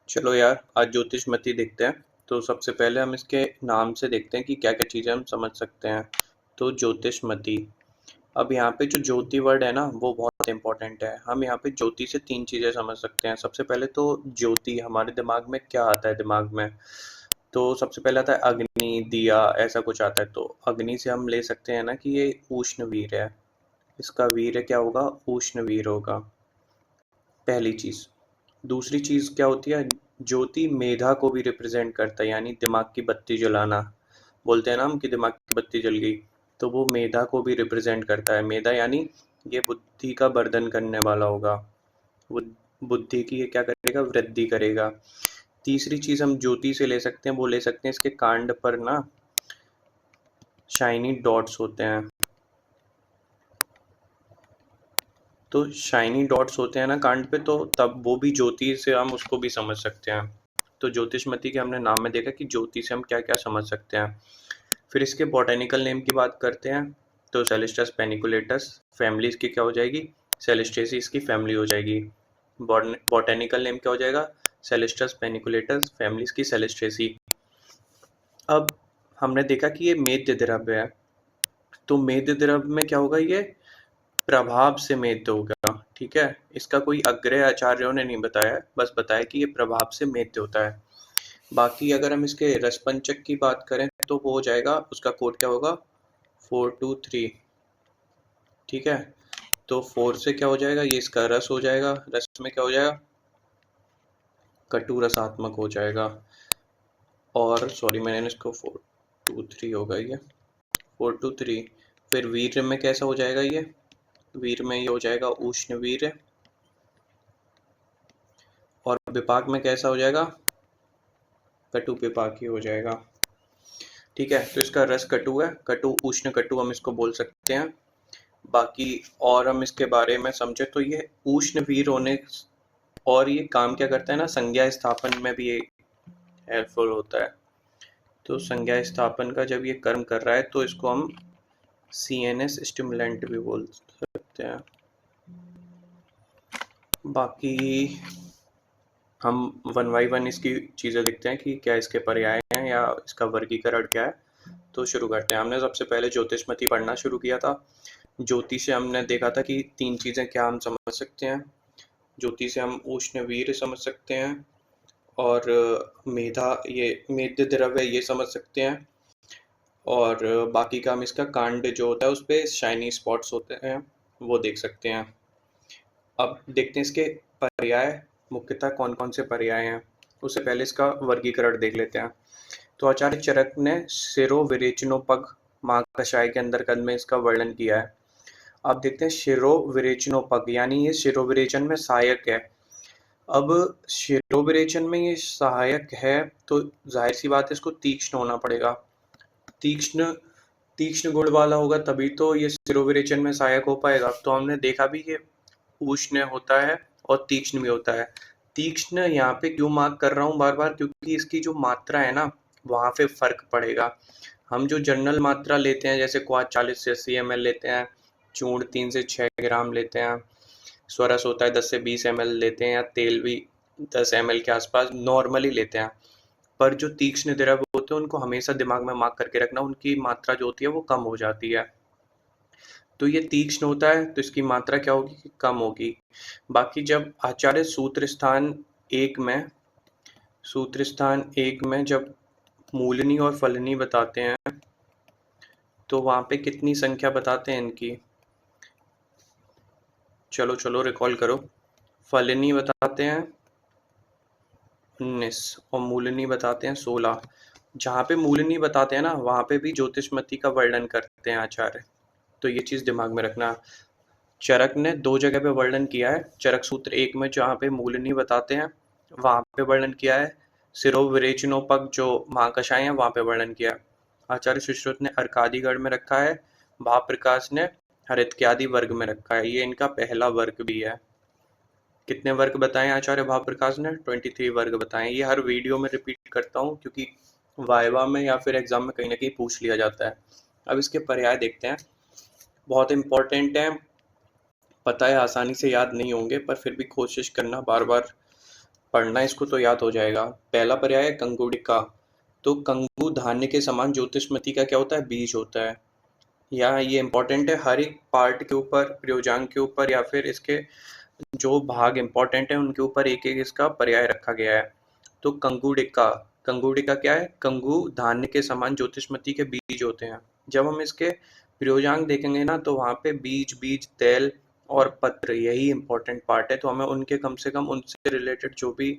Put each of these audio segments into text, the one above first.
चलो यार, आज ज्योतिषमती देखते हैं। तो सबसे पहले हम इसके नाम से देखते हैं कि क्या क्या चीज़ें हम समझ सकते हैं। तो ज्योतिषमती, अब यहाँ पे जो ज्योति वर्ड है ना, वो बहुत इंपॉर्टेंट है। हम यहाँ पे ज्योति से तीन चीज़ें समझ सकते हैं। सबसे पहले तो ज्योति हमारे दिमाग में क्या आता है दिमाग में, तो सबसे पहले आता है अग्नि, दिया, ऐसा कुछ आता है। तो अग्नि से हम ले सकते हैं ना कि ये उष्णवीर है। इसका वीर्य क्या होगा? उष्णवीर होगा, पहली चीज़। दूसरी चीज़ क्या होती है? ज्योति मेधा को भी रिप्रेजेंट करता है, यानी दिमाग की बत्ती जलाना। बोलते हैं ना हम कि दिमाग की बत्ती जल गई, तो वो मेधा को भी रिप्रेजेंट करता है। मेधा यानी ये बुद्धि का वर्धन करने वाला होगा। वो बुद्धि की ये क्या करेगा? वृद्धि करेगा। तीसरी चीज़ हम ज्योति से ले सकते हैं, वो ले सकते हैं इसके कांड पर ना शाइनी डॉट्स होते हैं। तो शाइनी डॉट्स होते हैं ना कांड पे, तो तब वो भी ज्योति से हम उसको भी समझ सकते हैं। तो ज्योतिषमती के हमने नाम में देखा कि ज्योति से हम क्या क्या समझ सकते हैं। फिर इसके बॉटेनिकल नेम की बात करते हैं। तो सेलेस्टस पेनिकुलेटस, फैमिली इसकी क्या हो जाएगी? सेलेस्टेसी इसकी फैमिली हो जाएगी। बॉटेनिकल नेम क्या हो जाएगा? सेलेस्टस पेनिकुलेटस, फैमिली इसकी सेलेस्टेसी। अब हमने देखा कि ये मेद्य द्रव्य है, तो मेद्य द्रव्य में क्या होगा? ये प्रभाव से मेद्य होगा। ठीक है, इसका कोई अग्रय आचार्यों ने नहीं बताया है, बस बताया कि ये प्रभाव से मेद्य होता है। बाकी अगर हम इसके रसपंचक की बात करें तो वो हो जाएगा, उसका कोड क्या होगा? 423। ठीक है, तो 4 से क्या हो जाएगा? ये इसका रस हो जाएगा। रस में क्या हो जाएगा? कटु रसात्मक हो जाएगा। और सॉरी, मैंने इसको 423 होगा ये, 423। फिर वीर्य में कैसा हो जाएगा ये? वीर में ये हो जाएगा उष्ण वीर्य। और विपाक में कैसा हो जाएगा? कटु विपाकी हो जाएगा। ठीक है, तो इसका रस कटु है, कटु उष्ण कटु हम इसको बोल सकते हैं। बाकी और हम इसके बारे में समझे तो ये उष्ण वीर होने, और ये काम क्या करता है ना, संज्ञा स्थापन में भी ये हेल्पफुल होता है। तो संज्ञा स्थापन का जब ये कर्म कर रहा है तो इसको हम CNS स्टिमुलेंट भी बोल सकते हैं। बाकी हम वन बाई वन इसकी चीज़ें देखते हैं कि क्या इसके पर्याय हैं या इसका वर्गीकरण क्या है। तो शुरू करते हैं। हमने सबसे पहले ज्योतिषमती पढ़ना शुरू किया था। ज्योति से हमने देखा था कि तीन चीज़ें क्या हम समझ सकते हैं। ज्योति से हम उष्णवीर समझ सकते हैं, और मेधा, ये मेद्य द्रव्य, ये समझ सकते हैं। और बाकी का हम इसका कांड जो होता है उस पर शाइनी स्पॉट्स होते हैं, वो देख सकते हैं। अब देखते हैं इसके पर्याय, मुख्यतः कौन कौन से पर्याय हैं। उससे पहले इसका वर्गीकरण देख लेते हैं। तो आचार्य चरक ने शिरो विरेचनोपग महाकषाय के अंतर्गत में इसका वर्णन किया है। अब देखते हैं शिरो विरेचनोपग, यानी ये शिरो विरेचन में सहायक है। अब शिरो विरेचन में ये सहायक है, तो जाहिर सी बात है इसको तीक्ष्ण होना पड़ेगा। तीक्ष्ण तीक्ष्ण गुण वाला होगा तभी तो ये शिरो विरेचन में सहायक हो पाएगा। तो हमने देखा भी ये उष्ण होता है और तीक्ष्ण भी होता है। तीक्ष्ण यहाँ पे क्यों मार्क कर रहा हूँ बार बार, क्योंकि इसकी जो मात्रा है ना, वहाँ पे फर्क पड़ेगा। हम जो जनरल मात्रा लेते हैं, जैसे क्वाथ 40 से 80 ml लेते हैं, चूर्ण 3 से 6 ग्राम लेते हैं, स्वरस होता है 10 से 20 ml लेते हैं, या तेल भी 10 ml के आसपास नॉर्मली लेते हैं। पर जो तीक्ष्ण द्रव्य होते हैं उनको हमेशा दिमाग में मार्क करके रखना, उनकी मात्रा जो होती है वो कम हो जाती है। तो ये तीक्ष्ण होता है तो इसकी मात्रा क्या होगी? कम होगी। बाकी जब आचार्य सूत्र स्थान एक में जब मूलनी और फलनी बताते हैं, तो वहाँ पे कितनी संख्या बताते हैं इनकी? चलो चलो रिकॉल करो। फलनी बताते हैं 19 और मूलनी बताते हैं 16। जहाँ पे मूलनी बताते हैं ना, वहाँ पे भी ज्योतिषमती का वर्णन करते हैं आचार्य। तो ये चीज़ दिमाग में रखना। चरक ने दो जगह पे वर्णन किया है। चरक सूत्र 1 में जहाँ पे मूलनी बताते हैं वहाँ पे वर्णन किया है। सिरो विरेचनोपग जो महाकषाय है वहाँ पे वर्णन किया है। आचार्य सुश्रुत ने अर्कादिगण में रखा है। भावप्रकाश ने हरित्यादि वर्ग में रखा है। ये इनका पहला वर्ग भी है। कितने वर्ग बताएं आचार्य भावप्रकाश ने? 23 वर्ग बताएं। ये हर वीडियो में रिपीट करता हूँ क्योंकि वाइवा में या फिर एग्जाम में कहीं ना कहीं पूछ लिया जाता है। अब इसके पर्याय देखते हैं, बहुत इंपॉर्टेंट है। पता है आसानी से याद नहीं होंगे, पर फिर भी कोशिश करना बार बार पढ़ना इसको तो याद हो जाएगा। पहला पर्याय है कंगुडिका। तो कंगु धान्य के समान ज्योतिषमती का क्या होता है? बीज होता है। या ये इंपॉर्टेंट है, हर एक पार्ट के ऊपर, प्रयोजांग के ऊपर या फिर इसके जो भाग इंपॉर्टेंट है उनके ऊपर एक एक इसका पर्याय रखा गया है। तो कंगुडिका, कंगुडिका क्या है? कंगु धान्य के समान ज्योतिषमती के बीज होते हैं। जब हम इसके प्रयोजांग देखेंगे ना तो वहाँ पे बीज, बीज, तेल और पत्र, यही इंपॉर्टेंट पार्ट है। तो हमें उनके कम से कम उनसे रिलेटेड जो भी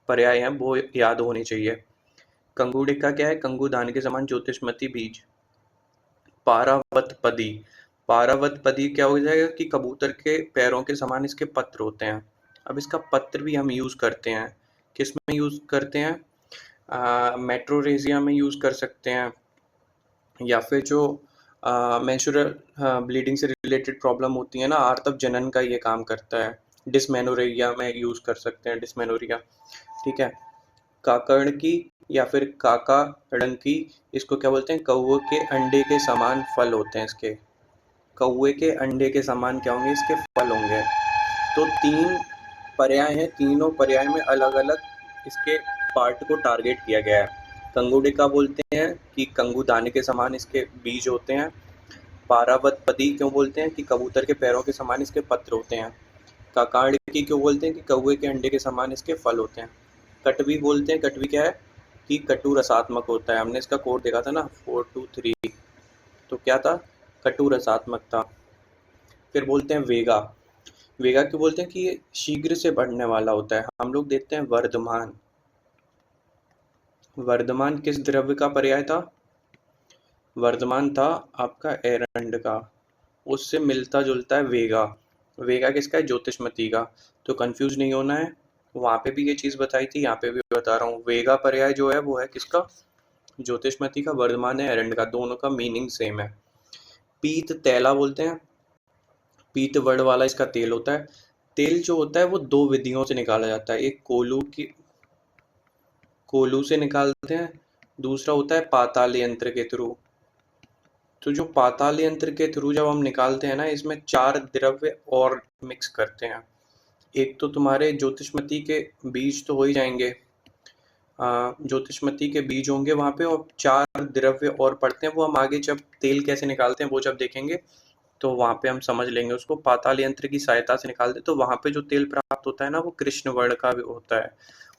पर्याय हैं वो याद होने चाहिए। कंगुडिका क्या है? कंगु धान्य के समान ज्योतिषमती बीज। पारावतपदी, पारावतपदी क्या हो जाएगा कि कबूतर के पैरों के समान इसके पत्र होते हैं। अब इसका पत्र भी हम यूज़ करते हैं, किस में यूज़ करते हैं? मेट्रोरेजिया में यूज़ कर सकते हैं, या फिर जो मेंस्ट्रुअल ब्लीडिंग से रिलेटेड प्रॉब्लम होती है ना, आर्तव जनन का ये काम करता है। डिस्मेनोरेरिया में यूज़ कर सकते हैं, डिस्मेनोरिया। ठीक है। काकड़ की या फिर काकाड़ंकी, इसको क्या बोलते हैं? कौवे के अंडे के समान फल होते हैं इसके। कौवे के अंडे के समान क्या होंगे? इसके फल होंगे। तो 3 पर्याय हैं, तीनों पर्याय में अलग-अलग इसके पार्ट को टारगेट किया गया है। कंगुडिका बोलते हैं कि कंगु दाने के समान इसके बीज होते हैं। पारावतपदी क्यों बोलते हैं? कि कबूतर के पैरों के समान इसके पत्र होते हैं। काकाड़की क्यों बोलते हैं? कि कौवे के अंडे के समान इसके फल होते हैं। कटवी बोलते हैं, कटवी क्या है? कि कटु रसात्मक होता है। हमने इसका कोड देखा था ना, 423, तो क्या था? कटु रसात्मक था। फिर बोलते हैं वेगा, वेगा क्यों बोलते हैं? कि ये शीघ्र से बढ़ने वाला होता है। हम लोग देखते हैं वर्धमान, वर्धमान किस द्रव्य का पर्याय था? वर्धमान था आपका एरंड का, उससे मिलता जुलता है वेगा। वेगा किसका है? ज्योतिषमती का। तो कंफ्यूज नहीं होना है, वहां पे भी ये चीज बताई थी, यहाँ पे भी बता रहा हूँ। वेगा पर्याय जो है वो है किसका? ज्योतिषमती का। वर्धमान है एरंड का, दोनों का मीनिंग सेम है। पीत तैला बोलते हैं, पीत वर्ण वाला इसका तेल होता है। तेल जो होता है वो 2 विधियों से निकाला जाता है। एक कोलू से निकालते हैं, दूसरा होता है पाताल यंत्र के थ्रू। तो जो पाताल यंत्र के थ्रू जब हम निकालते हैं ना, इसमें 4 द्रव्य और मिक्स करते हैं। एक तो तुम्हारे ज्योतिषमती के बीज तो हो ही जाएंगे, ज्योतिषमती के बीज होंगे वहां पे, और 4 द्रव्य और पड़ते हैं। वो हम आगे जब तेल कैसे निकालते हैं वो जब देखेंगे तो वहां पे हम समझ लेंगे उसको। पाताल यंत्र की सहायता से निकालते तो वहां पे जो तेल प्राप्त होता है ना वो कृष्ण वर्ण का भी होता है,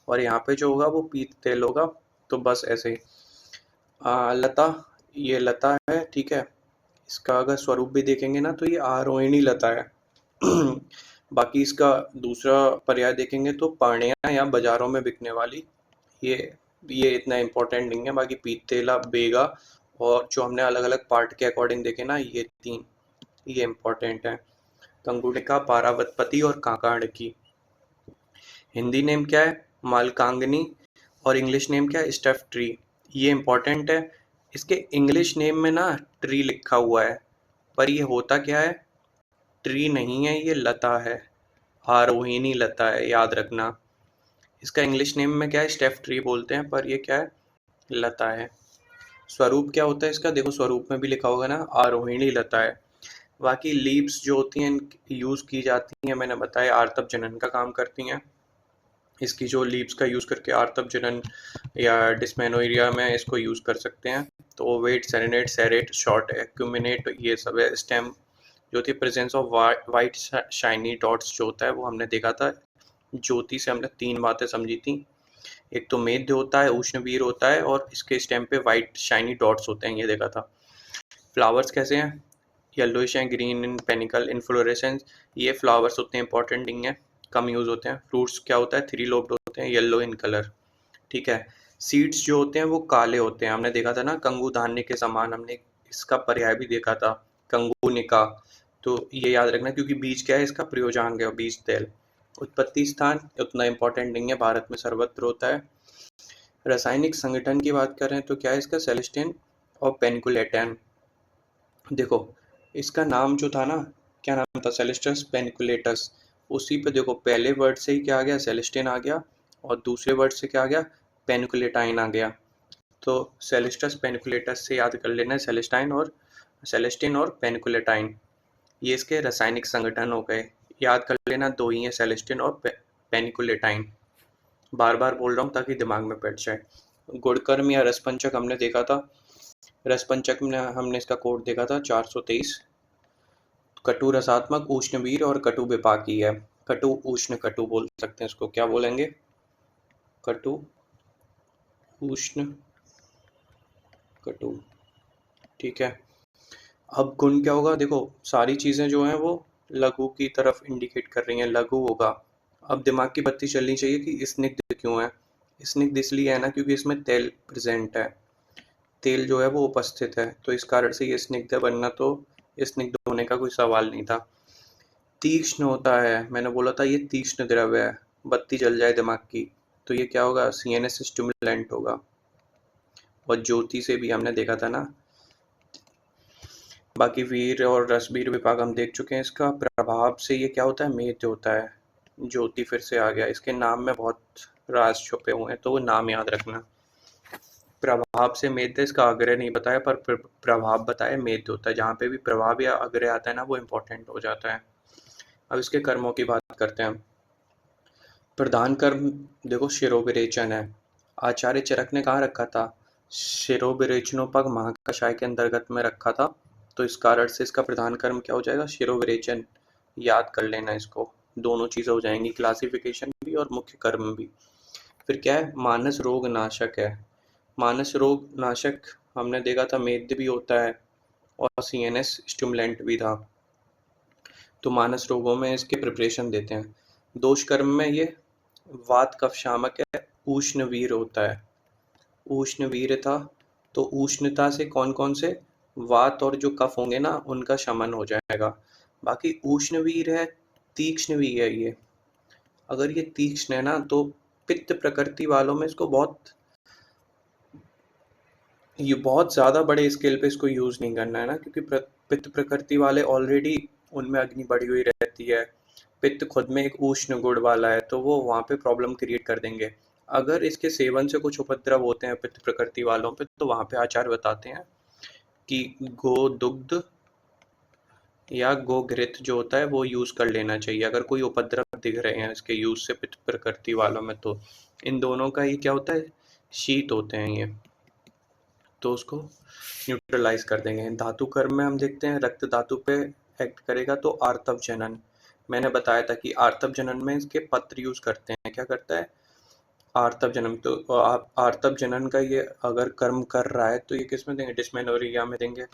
और यहाँ पे जो होगा वो पीत तेल होगा। तो बस ऐसे ही। लता, ये लता है, ठीक है। इसका अगर स्वरूप भी देखेंगे ना तो ये आरोहिणी लता है। बाकी इसका दूसरा पर्याय देखेंगे तो पाणिया या बाजारों में बिकने वाली। ये ये इतना इम्पोर्टेंट नहीं है। बाकी पीतेला, बेगा और जो हमने अलग अलग पार्ट के अकॉर्डिंग देखे ना, ये 3 ये इम्पोर्टेंट है। कंगुडिका, पारावतपति और काकाड़की। हिंदी नेम क्या है? मालकांगनी। और इंग्लिश नेम क्या है? Steph tree. ये इम्पोर्टेंट है। इसके इंग्लिश नेम में ना ट्री लिखा हुआ है, पर ये होता क्या है? ट्री नहीं है, ये लता है, आरोहिणी लता है, याद रखना। इसका इंग्लिश नेम में क्या है? स्टेफ ट्री बोलते हैं, पर ये क्या है? लता है। स्वरूप क्या होता है इसका? देखो स्वरूप में भी लिखा होगा ना, आरोहिणी लता है। बाकी लीव्स जो होती हैं यूज़ की जाती हैं, मैंने बताया आर्तव जनन का काम करती हैं। इसकी जो लीव्स का यूज़ करके आर्तव जनन या डिस्मेनोरिया में इसको यूज़ कर सकते हैं। तो ओवेट, सेरेनेट, सेरेट, शॉर्ट एक्यूमिनेट, ये सब है। स्टेम जो थी, presence of white shiny dots जो होता है वो हमने देखा था। ज्योति से हमने 3 बातें समझी थी। एक तो मेद्य होता है, उष्णवीर होता है, और इसके स्टेम पे वाइट शाइनी डॉट्स होते हैं, ये देखा था। फ्लावर्स कैसे हैं? येलोइश हैं, ग्रीन इन पेनिकल इनफ्लोरेसेंस। ये फ्लावर्स होते हैं, इंपॉर्टेंट नहीं है, कम यूज होते हैं। फ्रूट्स क्या होता है? 3 लोब्ड होते हैं, येलो इन कलर। ठीक है। सीड्स जो होते हैं वो काले होते हैं, हमने देखा था ना, कंगू धान्य के समान। हमने इसका पर्याय भी देखा था, कंगूनिका। तो ये याद रखना, क्योंकि बीज क्या है? इसका प्रयोजांग है, बीज तेल। उत्पत्ति स्थान उतना इंपॉर्टेंट नहीं है, भारत में सर्वत्र होता है। रासायनिक संगठन की बात करें तो क्या है इसका? सेलेस्टिन और पेनिकुलेटन। देखो इसका नाम जो था ना, क्या नाम था? सेलेस्टस पेनिकुलेटस। उसी पे देखो पहले वर्ड से ही क्या आ गया? सेलेस्टिन आ गया, और दूसरे वर्ड से क्या आ गया? पेनिकुलेटाइन आ गया। तो सेलेस्टस पेनिकुलेटस से याद कर लेना, सेलेस्टिन और पेनिकुलेटाइन, ये इसके रासायनिक संगठन हो गए। याद कर लेना, 2 ही है, सेलेस्टिन और पेनिकुलेटाइन। बार बार बोल रहा हूँ ताकि दिमाग में बैठ जाए। गुणकर्म या रसपंचक हमने देखा था। रसपंचक में हमने इसका कोड देखा था 423। कटु रसात्मक, उष्णवीर और कटु विपाकी है। कटु उष्ण कटु बोल सकते हैं इसको, क्या बोलेंगे? कटु उष्ण कटु। ठीक है। अब गुण क्या होगा? देखो सारी चीजें जो हैं वो लघु की तरफ इंडिकेट कर रही हैं, लघु होगा। अब दिमाग की बत्ती चलनी चाहिए कि स्निग्ध क्यों है। स्निग्ध इसलिए है ना क्योंकि इसमें तेल प्रेजेंट है, तेल जो है वो उपस्थित है, तो इस कारण से ये स्निग्ध है, वरना तो स्निग्ध होने का कोई सवाल नहीं था। तीक्ष्ण होता है, मैंने बोला था ये तीक्ष्ण द्रव्य है, बत्ती जल जाए दिमाग की, तो ये क्या होगा? CNS स्टिमुलेंट होगा। और ज्योति से भी हमने देखा था ना। बाकी वीर और रसबीर विभाग हम देख चुके हैं। इसका प्रभाव से ये क्या होता है? मेद होता है। ज्योति फिर से आ गया, इसके नाम में बहुत राज छुपे हुए हैं, तो वो नाम याद रखना। प्रभाव से मेद, इसका आग्रह नहीं बताया पर प्रभाव बताया, मेद होता है। जहाँ पे भी प्रभाव या आग्रह आता है ना वो इम्पोर्टेंट हो जाता है। अब इसके कर्मों की बात करते हैं। प्रधान कर्म देखो शिरोविरेचन है। आचार्य चरक ने कहाँ रखा था? शिरोविरेचनोपग महाकषाय के अंतर्गत में रखा था, तो इस कारण से इसका प्रधान कर्म क्या हो जाएगा? शिरोविरेचन। याद कर लेना इसको, दोनों चीजें हो जाएंगी, क्लासिफिकेशन भी और मुख्य कर्म भी। फिर क्या है? मानस रोग नाशक है। मानस रोग नाशक हमने देखा था, मेद भी होता है और CNS स्टिमुलेंट भी था, तो मानस रोगों में इसके प्रिपरेशन देते हैं। दोष कर्म में ये वात कफ शामक है, उष्णवीर होता है। उष्णवीर था, तो उष्णता से कौन कौन से वात और जो कफ होंगे ना उनका शमन हो जाएगा। बाकी उष्णवीर है, तीक्ष्ण भी है ये। अगर ये तीक्ष्ण है ना तो पित्त प्रकृति वालों में इसको ये बहुत ज़्यादा बड़े स्केल पे इसको यूज़ नहीं करना है ना, क्योंकि पित्त प्रकृति वाले ऑलरेडी उनमें अग्नि बढ़ी हुई रहती है। पित्त खुद में एक उष्ण गुण वाला है, तो वो वहाँ पे प्रॉब्लम क्रिएट कर देंगे। अगर इसके सेवन से कुछ उपद्रव होते हैं पित्त प्रकृति वालों पे, तो वहाँ पे आचार्य बताते हैं कि गो दुग्ध या गो घृत जो होता है वो यूज़ कर लेना चाहिए, अगर कोई उपद्रव दिख रहे हैं इसके यूज़ से पित्त प्रकृति वालों में। तो इन दोनों का ही क्या होता है? शीत होते हैं ये, तो उसको न्यूट्रलाइज कर देंगे। धातु कर्म में हम देखते हैं रक्त धातु पे एक्ट करेगा, तो आर्तव जनन। मैंने बताया था कि आर्तव जनन में इसके पत्र यूज करते हैं। क्या करता है? आर्तव जनन। तो आप आर्तव जनन का ये अगर कर्म कर रहा है तो ये किस में देंगे? डिस्मेनोरिया में देंगे।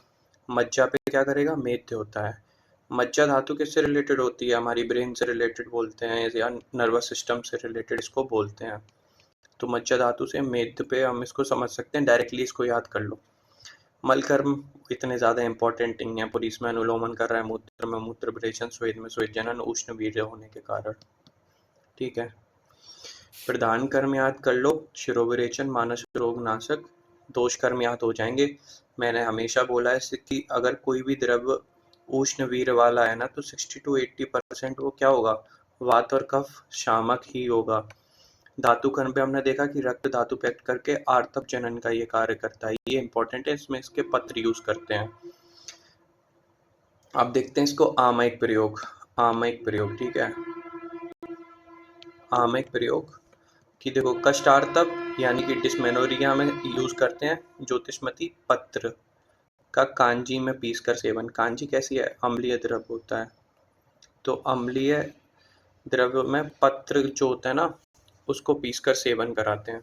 मज्जा पे क्या करेगा? मेद्य होता है। मज्जा धातु किससे रिलेटेड होती है? हमारी ब्रेन से रिलेटेड बोलते हैं, या नर्वस सिस्टम से रिलेटेड इसको बोलते हैं। तो मज्जा धातु से मेद पे हम इसको समझ सकते हैं, डायरेक्टली इसको याद कर लो। मल कर्म इतने ज़्यादा इंपॉर्टेंट नहीं है, पुलिस में अनुलोमन कर रहा है, मूत्र में मूत्र विरेचन, स्वेद में स्वेद जनन, उष्ण वीर्य होने के कारण। ठीक है। प्रधान कर्म याद कर लो, शिरोविरेचन, मानस रोग नाशक। दोष कर्म याद हो जाएंगे। मैंने हमेशा बोला है कि अगर कोई भी द्रव्य उष्ण वीर्य वाला है ना तो 60 to 80% वो क्या होगा? वात और कफ शामक ही होगा। धातु कर्म पे हमने देखा कि रक्त धातु पे एक्ट करके आर्तव जनन का ये कार्य करता है, ये इंपॉर्टेंट है, इसमें इसके पत्र यूज करते हैं। अब देखते हैं इसको आमयिक प्रयोग। आमयिक प्रयोग, ठीक है। आमयिक प्रयोग कि देखो कष्टार्तव यानी कि डिस्मेनोरिया में यूज करते हैं ज्योतिषमती पत्र का कांजी में पीसकर सेवन। कांजी कैसी है? अम्लीय द्रव्य होता है, तो अम्लीय द्रव्य में पत्र जो होता है ना उसको पीसकर सेवन कराते हैं।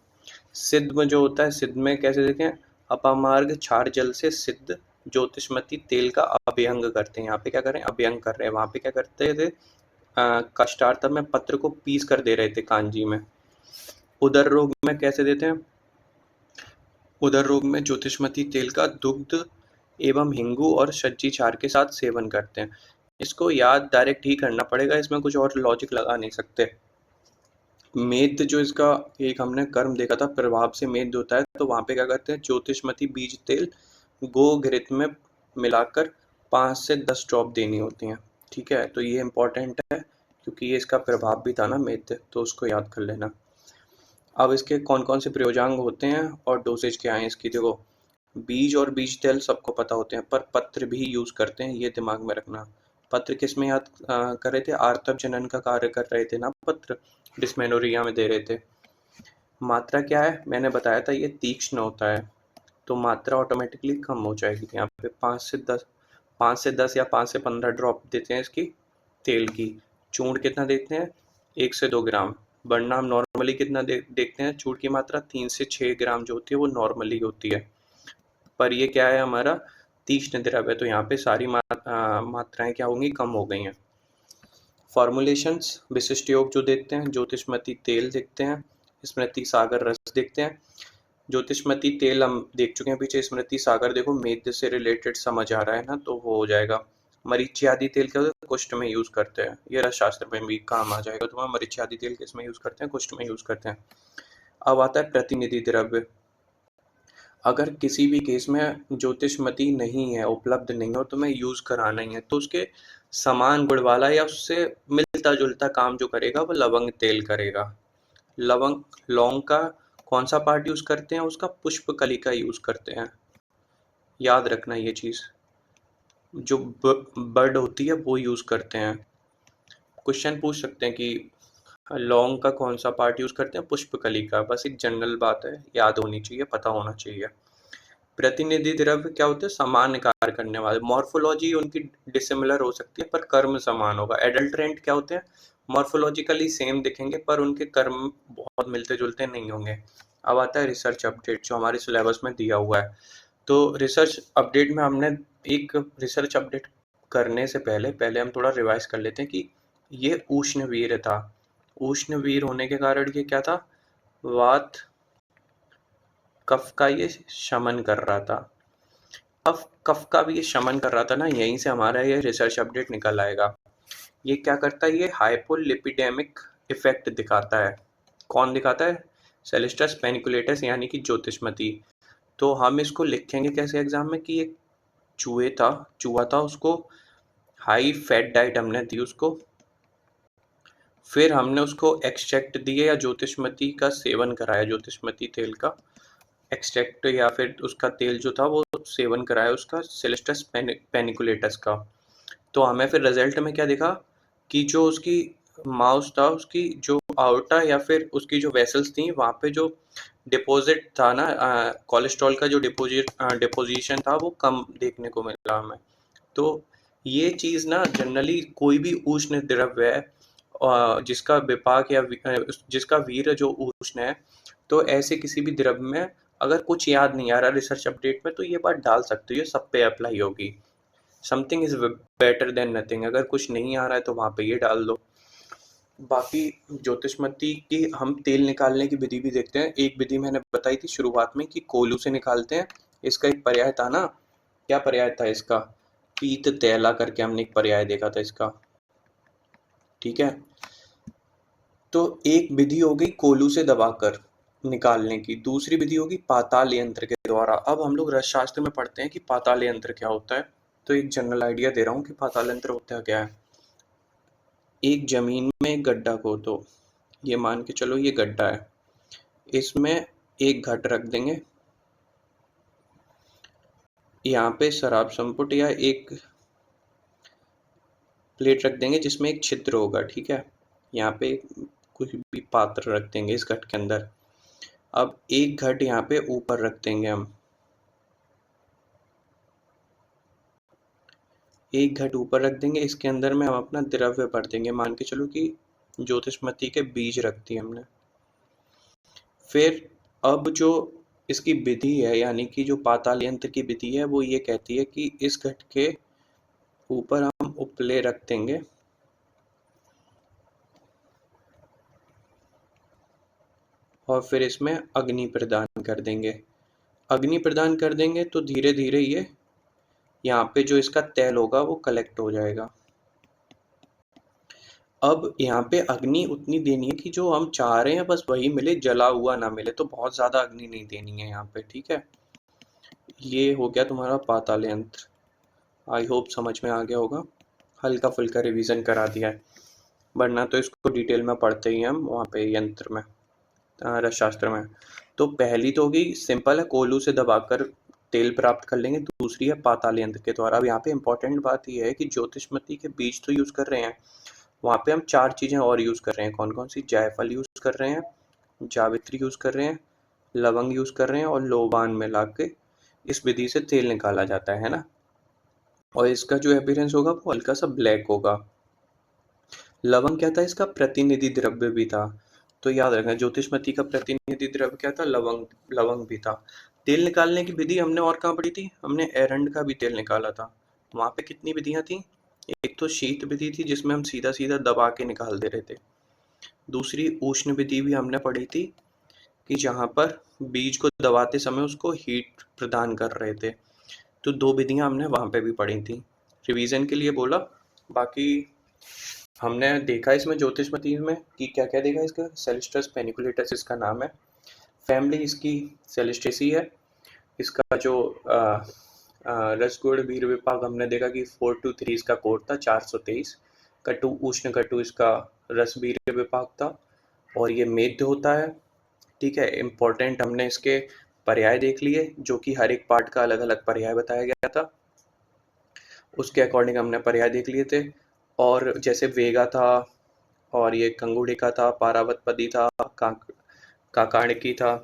सिद्ध में जो होता है, सिद्ध में कैसे देखें? अपामार्ग क्षार जल से सिद्ध ज्योतिषमती तेल का अभ्यंग करते हैं। यहाँ पे क्या करें? अभ्यंग कर रहे हैं। वहां पे क्या करते थे? कष्टार्तव में पत्र को पीस कर दे रहे थे कांजी में। उदर रोग में कैसे देते हैं? उदर रोग में ज्योतिषमती तेल का दुग्ध एवं हिंगू और सज्जी क्षार के साथ सेवन करते हैं। इसको याद डायरेक्ट ही करना पड़ेगा, इसमें कुछ और लॉजिक लगा नहीं सकते। मेद जो इसका एक हमने कर्म देखा था, प्रभाव से मेद होता है, तो वहां पे क्या करते हैं? ज्योतिषमती बीज तेल गो घृत में मिलाकर 5 से 10 ड्रॉप देनी होती हैं। ठीक है, तो ये इंपॉर्टेंट है क्योंकि ये इसका प्रभाव भी था ना मेद, तो उसको याद कर लेना। अब इसके कौन कौन से प्रयोजांग होते हैं और डोसेज क्या है इसकी? देखो बीज और बीज तेल सबको पता होते हैं, पर पत्र भी यूज करते हैं, ये दिमाग में रखना। पत्र किस में याद कर रहे थे? आर्तव जनन का कार्य कर रहे थे ना पत्र, डिस्मेनोरिया में दे रहे थे। मात्रा क्या है, मैंने बताया था ये तीक्ष्ण होता है, तो मात्रा ऑटोमेटिकली कम हो जाएगी। यहाँ पे 5 से 10 या 5 से 15 ड्रॉप देते हैं इसकी तेल की। चूर्ण कितना देते हैं, 1 से 2 ग्राम। वरना हम नॉर्मली कितना देखते हैं, चूर्ण की मात्रा 3 से 6 ग्राम जो होती है वो नॉर्मली होती है। पर ये क्या है, हमारा तीक्ष्ण द्रव है, तो यहाँ पे सारी मात्राएं क्या होंगी, कम हो गई हैं। फॉर्मुलेशंस, विशिष्ट योग जो देखते हैं, ज्योतिषमती तेल देखते हैं, स्मृति सागर रस देखते हैं। ज्योतिषमती तेल हम देख चुके हैं पीछे, स्मृति सागर देखो मेद से रिलेटेड समझ आ रहा है ना, तो वो हो जाएगा। मरीचि आदि तेल क्या होता है, कुष्ठ में यूज करते हैं, ये रस शास्त्र में भी काम आ जाएगा तुम्हारा। मरीचि आदि तेल किस में यूज करते हैं, कुष्ठ में यूज करते हैं। अब आता है प्रतिनिधि द्रव्य। अगर किसी भी केस में ज्योतिषमती नहीं है, उपलब्ध नहीं हो, तो मैं यूज कराना ही है, तो उसके समान गुण वाला या उससे मिलता जुलता काम जो करेगा वो लवंग तेल करेगा। लवंग, लौंग का कौन सा पार्ट यूज करते हैं, उसका पुष्प कलिका यूज करते हैं, याद रखना ये चीज। जो बर्ड होती है वो यूज करते हैं। क्वेश्चन पूछ सकते हैं कि लौंग का कौन सा पार्ट यूज करते हैं, पुष्प कलिका। बस एक जनरल बात है, याद होनी चाहिए, पता होना चाहिए। प्रतिनिधि द्रव्य क्या होते हैं, समान कार्य करने वाले। मॉर्फोलॉजी उनकी डिसिमिलर हो सकती है पर कर्म समान होगा। एडल्ट्रेंट क्या होते हैं, मॉर्फोलॉजिकली सेम दिखेंगे पर उनके कर्म बहुत मिलते जुलते नहीं होंगे। अब आता है रिसर्च अपडेट जो हमारे सिलेबस में दिया हुआ है। तो रिसर्च अपडेट में हमने एक रिसर्च अपडेट करने से पहले पहले हम थोड़ा रिवाइज कर लेते हैं कि ये उष्णवीर था। उष्णवीर होने के कारण ये क्या था, वात कफ का ये शमन कर रहा था। अब कफ का भी ये शमन कर रहा था ना, यहीं से हमारा ये रिसर्च अपडेट निकल आएगा। ये क्या करता है, ये हाइपोलिपिडेमिक इफेक्ट दिखाता है। कौन दिखाता है, सेलेस्टस पेनिकुलेटस यानी कि ज्योतिषमती। तो हम इसको लिखेंगे कैसे एग्जाम में कि एक चूहा था, उसको हाई फैट डाइट हमने दी उसको, फिर हमने उसको एक्सट्रैक्ट दिए या ज्योतिषमती का सेवन कराया, ज्योतिषमती तेल का एक्सट्रैक्ट या फिर उसका तेल जो था वो सेवन कराया उसका सेलेस्टस पेनिकुलेटस का। तो हमें फिर रिजल्ट में क्या दिखा कि जो उसकी माउस था, उसकी जो आउटा या फिर उसकी जो वेसल्स थी वहाँ पे जो डिपॉजिट था ना, कोलेस्ट्रॉल का जो डिपोजिशन था वो कम देखने को मिला हमें। तो ये चीज़ ना जनरली कोई भी उष्ण द्रव्य है जिसका विपाक या जिसका वीर जो उष्ण है, तो ऐसे किसी भी द्रव्य में अगर कुछ याद नहीं आ रहा रिसर्च अपडेट में तो ये बात डाल सकते हो, ये सब पे अप्लाई होगी। Something is better than nothing, अगर कुछ नहीं आ रहा है तो वहाँ पे ये डाल दो। बाकी ज्योतिषमती की हम तेल निकालने की विधि भी देखते हैं। एक विधि मैंने बताई थी शुरुआत में कि कोलू से निकालते हैं, इसका एक पर्याय था ना, क्या पर्याय था इसका, पीत तैला करके हमने एक पर्याय देखा था इसका, ठीक है। तो एक विधि हो गई कोलू से दबाकर निकालने की, दूसरी विधि होगी पाताल यंत्र के द्वारा। अब हम लोग रसशास्त्र में पढ़ते हैं कि पाताल यंत्र क्या होता है, तो एक जनरल आइडिया दे रहा हूँ कि पाताल यंत्र होता क्या है। एक जमीन में एक गड्ढा खोदो, ये मान के चलो ये गड्ढा है, इसमें एक घट रख देंगे, यहाँ पे शराब संपुट या एक प्लेट रख देंगे जिसमें एक छिद्र होगा, ठीक है। यहाँ पे कुछ भी पात्र रख देंगे इस घट के अंदर। अब एक घट यहाँ पे ऊपर रख देंगे हम, एक घट ऊपर रख देंगे, इसके अंदर में हम अपना द्रव्य भर देंगे, मान के चलो कि ज्योतिषमती के बीज रख दिए हमने। फिर अब जो इसकी विधि है यानी कि जो पाताल यंत्र की विधि है वो ये कहती है कि इस घट के ऊपर हम उपले रख देंगे और फिर इसमें अग्नि प्रदान कर देंगे। अग्नि प्रदान कर देंगे तो धीरे धीरे ये यहाँ पे जो इसका तेल होगा वो कलेक्ट हो जाएगा। अब यहाँ पे अग्नि उतनी देनी है कि जो हम चाह रहे हैं बस वही मिले, जला हुआ ना मिले, तो बहुत ज़्यादा अग्नि नहीं देनी है यहाँ पे, ठीक है। ये हो गया तुम्हारा पाताल यंत्र, आई होप समझ में आ गया होगा, हल्का फुल्का रिवीजन करा दिया है, वरना तो इसको डिटेल में पढ़ते ही हम वहाँ पे यंत्र में, रसशास्त्र में। तो पहली तो होगी सिंपल है, कोलू से दबाकर तेल प्राप्त कर लेंगे, दूसरी है पाताल यंत्र के द्वारा। अब यहाँ पे इंपॉर्टेंट बात यह है कि ज्योतिषमती के बीज तो यूज़ कर रहे हैं, वहाँ पे हम 4 चीज़ें और यूज़ कर रहे हैं। कौन कौन सी, जायफल यूज़ कर रहे हैं, जावित्री यूज़ कर रहे हैं, लवंग यूज़ कर रहे हैं और लोबान मिला के इस विधि से तेल निकाला जाता है ना। और इसका जो अपीयरेंस होगा वो हल्का सा ब्लैक होगा। लवंग क्या था, इसका प्रतिनिधि द्रव्य भी था। तो याद रखना, ज्योतिषमती का प्रतिनिधि द्रव्य क्या था, लवंग। लवंग भी था। तेल निकालने की विधि हमने और कहाँ पढ़ी थी, हमने एरंड का भी तेल निकाला था। वहां पे कितनी विधियां थी, एक तो शीत विधि थी जिसमें हम सीधा सीधा दबा के निकाल दे रहे थे। दूसरी उष्ण विधि भी हमने पढ़ी थी कि जहाँ पर बीज को दबाते समय उसको हीट प्रदान कर रहे थे। तो 2 विधियां हमने वहां पे भी पढ़ी थी, रिवीजन के लिए बोला। बाकी हमने देखा इसमें ज्योतिषमती में कि क्या क्या देखा, इसका सेलेस्ट्रस पेनिकुलेटस इसका नाम है, फैमिली इसकी सेलेस्टेसी है। इसका जो रसगुण वीर विभाग हमने देखा कि 4 to 3 इसका कोड था, 423। कटु उष्ण कटु इसका रस वीर विभाग था और ये मेद्य होता है। ठीक है, इम्पोर्टेंट हमने इसके पर्याय देख लिए जो कि हर एक पार्ट का अलग अलग पर्याय बताया गया था, उसके अकॉर्डिंग हमने पर्याय देख लिए थे। और जैसे वेगा था और ये कंगुडिका था, पारावतपदी था, काकाणिकी था।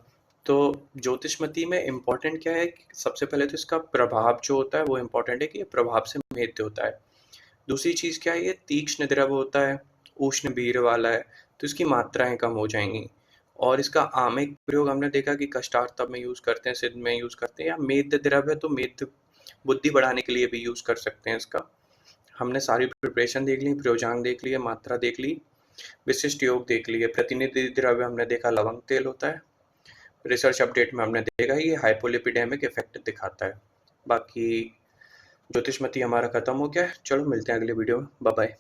तो ज्योतिषमती में इम्पोर्टेंट क्या है कि सबसे पहले तो इसका प्रभाव जो होता है वो इम्पोर्टेंट है कि ये प्रभाव से मेद्य होता है। दूसरी चीज़ क्या है, ये तीक्ष्ण द्रव होता है, उष्ण वीर्य वाला है, तो इसकी मात्राएं कम हो जाएंगी। और इसका आमेक प्रयोग हमने देखा कि कष्टार्तब में यूज़ करते हैं, सिद्ध में यूज़ करते हैं, या मेद्य द्रव है तो मेद्य बुद्धि बढ़ाने के लिए भी यूज़ कर सकते हैं इसका। हमने सारी प्रिपरेशन देख ली, प्रयोजांग देख लिए, मात्रा देख ली, विशिष्ट योग देख लिए, प्रतिनिधि द्रव्य हमने देखा लवंग तेल होता है। रिसर्च अपडेट में हमने देखा ये हाइपोलिपिडेमिक इफेक्ट दिखाता है। बाकी ज्योतिषमती हमारा खत्म हो गया है, चलो मिलते हैं अगले वीडियो में, बाय बाय।